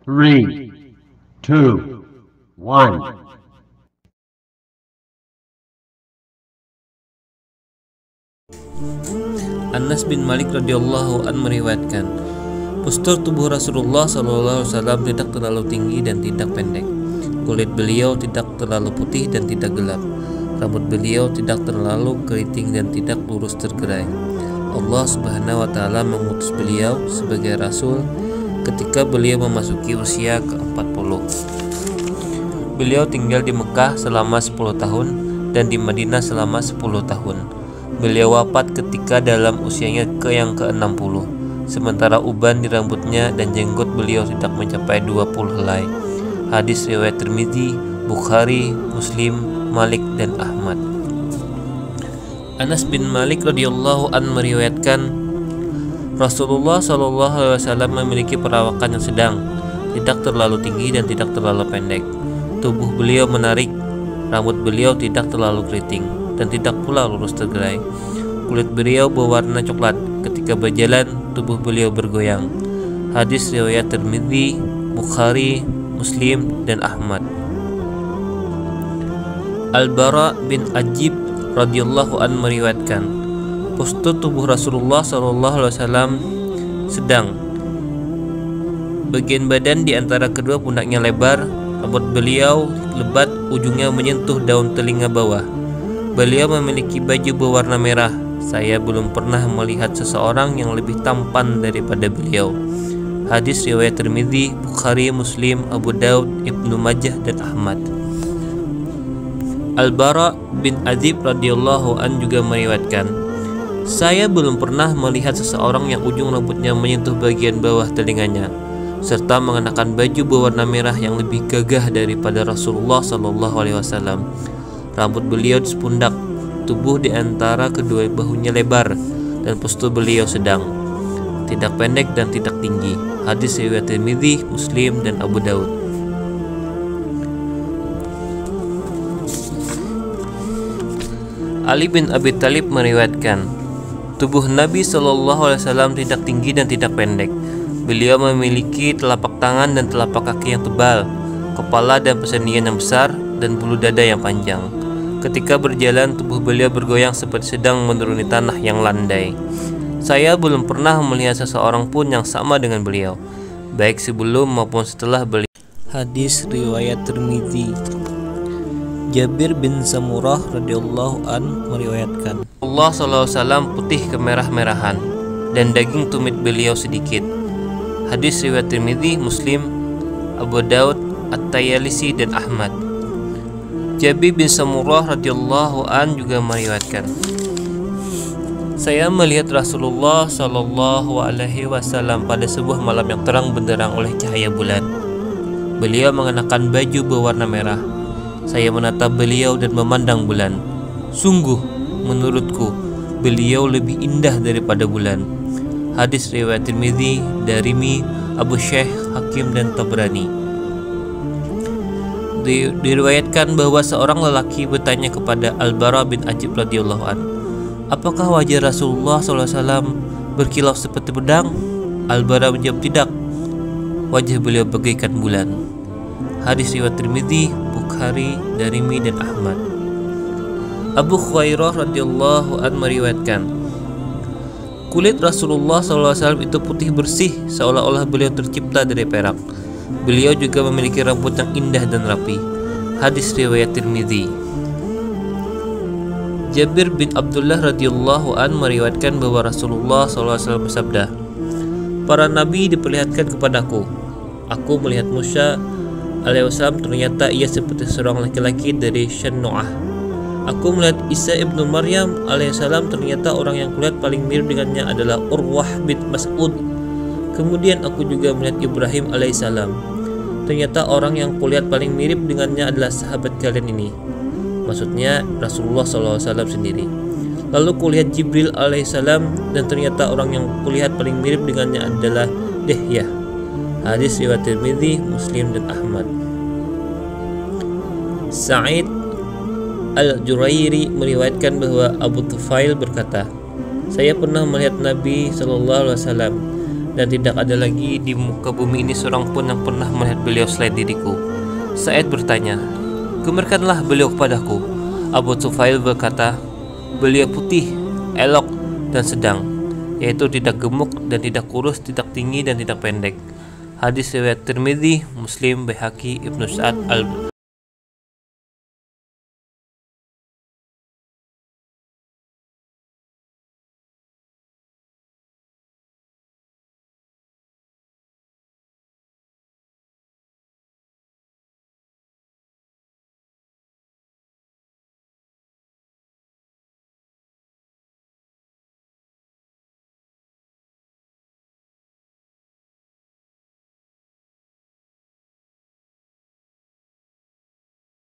3, 2, 1. Anas bin Malik radhiyallahu an meriwayatkan, postur tubuh Rasulullah SAW tidak terlalu tinggi dan tidak pendek. Kulit beliau tidak terlalu putih dan tidak gelap. Rambut beliau tidak terlalu keriting dan tidak lurus tergerai. Allah Subhanahu wa Ta'ala mengutus beliau sebagai Rasul ketika beliau memasuki usia ke-40. Beliau tinggal di Mekah selama 10 tahun dan di Madinah selama 10 tahun. Beliau wafat ketika dalam usianya yang ke-60. Sementara uban di rambutnya dan jenggot beliau tidak mencapai 20 helai. Hadis riwayat Tirmidzi, Bukhari, Muslim, Malik dan Ahmad. Anas bin Malik radhiyallahu an meriwayatkan, Rasulullah SAW memiliki perawakan yang sedang, tidak terlalu tinggi dan tidak terlalu pendek. Tubuh beliau menarik, rambut beliau tidak terlalu keriting dan tidak pula lurus tergerai. Kulit beliau berwarna coklat. Ketika berjalan, tubuh beliau bergoyang. Hadis riwayat Tirmidzi, Bukhari, Muslim dan Ahmad. Al-Bara bin Ajib radhiyallahu an meriwayatkan, postur tubuh Rasulullah SAW sedang. Bagian badan di antara kedua pundaknya lebar, rambut beliau lebat, ujungnya menyentuh daun telinga bawah. Beliau memiliki baju berwarna merah. Saya belum pernah melihat seseorang yang lebih tampan daripada beliau. Hadis riwayat Tirmidzi, Bukhari, Muslim, Abu Daud, Ibnu Majah dan Ahmad. Al-Bara bin Azib radhiyallahu an juga meriwayatkan, saya belum pernah melihat seseorang yang ujung rambutnya menyentuh bagian bawah telinganya, serta mengenakan baju berwarna merah yang lebih gagah daripada Rasulullah SAW. Rambut beliau disepundak, tubuh di antara kedua bahunya lebar, dan postur beliau sedang, tidak pendek dan tidak tinggi. Hadis riwayat Tirmidzi, Muslim dan Abu Daud. Ali bin Abi Thalib meriwayatkan, tubuh Nabi SAW tidak tinggi dan tidak pendek. Beliau memiliki telapak tangan dan telapak kaki yang tebal, kepala dan persendian yang besar, dan bulu dada yang panjang. Ketika berjalan, tubuh beliau bergoyang seperti sedang menuruni tanah yang landai. Saya belum pernah melihat seseorang pun yang sama dengan beliau, baik sebelum maupun setelah beliau. Hadis riwayat Tirmidzi. Jabir bin Samurah radhiyallahu an meriwayatkan, Allah SAW putih kemerah-merahan dan daging tumit beliau sedikit. Hadis riwayat Tirmidzi, Muslim, Abu Daud, At-Tayalisi dan Ahmad. Jabir bin Samurah radhiyallahu an juga meriwayatkan, saya melihat Rasulullah SAW pada sebuah malam yang terang benderang oleh cahaya bulan. Beliau mengenakan baju berwarna merah. Saya menatap beliau dan memandang bulan. Sungguh, menurutku, beliau lebih indah daripada bulan. Hadis riwayat Tirmidzi, Darimi, Abu Syekh, Hakim dan Tabrani. Diriwayatkan bahwa seorang lelaki bertanya kepada Al-Bara bin Ajib radhiyallahu an, apakah wajah Rasulullah SAW berkilau seperti pedang? Al-Bara menjawab, tidak. Wajah beliau bagaikan bulan. Hadis riwayat Tirmidzi, Bukhari, Darimi dan Ahmad. Abu Khuwairah radhiyallahu an meriwayatkan, kulit Rasulullah SAW itu putih bersih, seolah-olah beliau tercipta dari perak. Beliau juga memiliki rambut yang indah dan rapi. Hadis riwayat Tirmidzi. Jabir bin Abdullah radhiyallahu an meriwayatkan bahwa Rasulullah SAW bersabda, para nabi diperlihatkan kepadaku. Aku melihat Musa alaihissalam, ternyata ia seperti seorang laki-laki dari Syannu'ah. Aku melihat Isa ibnu Maryam alaihissalam, ternyata orang yang kulihat paling mirip dengannya adalah Urwah bin Mas'ud. Kemudian aku juga melihat Ibrahim alaihissalam, ternyata orang yang kulihat paling mirip dengannya adalah sahabat kalian ini. Maksudnya Rasulullah SAW sendiri. Lalu kulihat Jibril alaihissalam, dan ternyata orang yang kulihat paling mirip dengannya adalah Dihyah. Hadis riwayat Tirmidzi, Muslim dan Ahmad. Sa'id Al-Jurairi meriwayatkan bahwa Abu Tufail berkata, saya pernah melihat Nabi SAW. dan tidak ada lagi di muka bumi ini seorang pun yang pernah melihat beliau selain diriku. Sa'id bertanya, "Gambarkanlah beliau kepadaku." Abu Tufail berkata, "Beliau putih, elok, dan sedang, yaitu tidak gemuk dan tidak kurus, tidak tinggi dan tidak pendek." Hadis riwayat Tirmidzi, Muslim, Baihaqi, Ibnu Sa'ad,